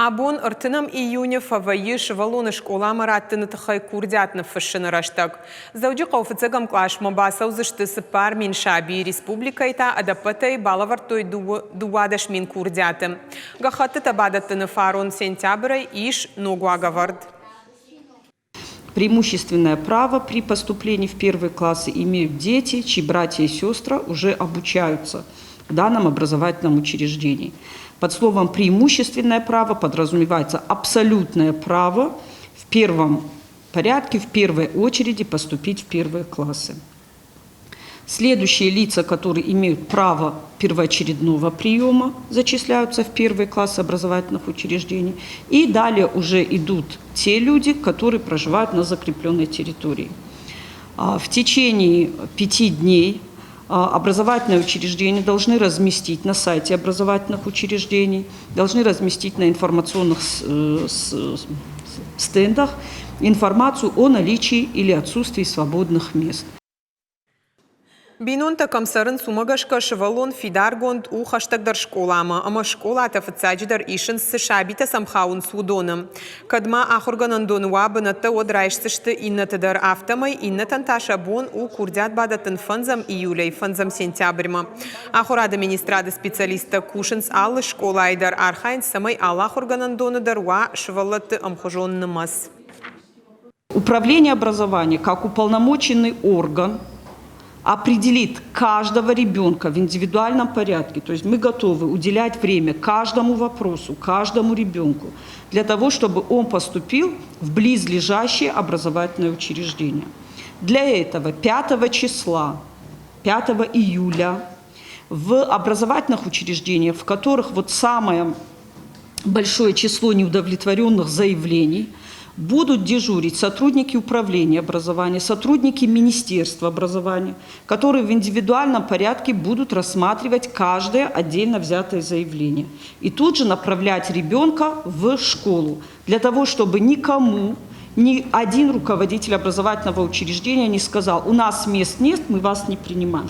Абон ыртыным июня фаваиш валоны школа мараттыны тахай курдятны фышыны раштак. Зауджи қауфыцыгам клашма басау зышты сыпар мин шаби республикайта адапатай балавартой дуадаш мин курдятым. Гахаты табадаттыны фарон сентября иш ногуагавард. Преимущественное право при поступлении в первые классы имеют дети, чьи братья и сестры уже обучаются в данном образовательном учреждении. Под словом «преимущественное право» подразумевается абсолютное право в первом порядке, в первой очереди поступить в первые классы. Следующие лица, которые имеют право первоочередного приема, зачисляются в первые классы образовательных учреждений. И далее уже идут те люди, которые проживают на закрепленной территории. В течение 5 дней образовательные учреждения должны разместить на сайте образовательных учреждений, должны разместить на информационных стендах информацию о наличии или отсутствии свободных мест. Бинон такамсарын сумагашка шевалон фидаргонд у хаштагдар школама, ама школа тафацадждар ишен с шабита самхаун судоном. Кадма ахурганан донуабы на то одрайшсышты иннатыдар автомай иннатанташа бон у курдят бадатын фанзам июлей фанзам сентябрьма. Ахур администрады специалиста кушенс аллы школа айдар архайн самай аллахурганан донадар ва шевалаты амхужон намаз. Управление образования как уполномоченный орган определит каждого ребенка в индивидуальном порядке. То есть мы готовы уделять время каждому вопросу, каждому ребенку, для того, чтобы он поступил в близлежащее образовательное учреждение. Для этого 5 числа, 5 июля в образовательных учреждениях, в которых вот самое большое число неудовлетворенных заявлений, будут дежурить сотрудники управления образования, сотрудники Министерства образования, которые в индивидуальном порядке будут рассматривать каждое отдельно взятое заявление. И тут же направлять ребенка в школу, для того, чтобы никому, ни один руководитель образовательного учреждения не сказал: у нас мест нет, мы вас не принимаем.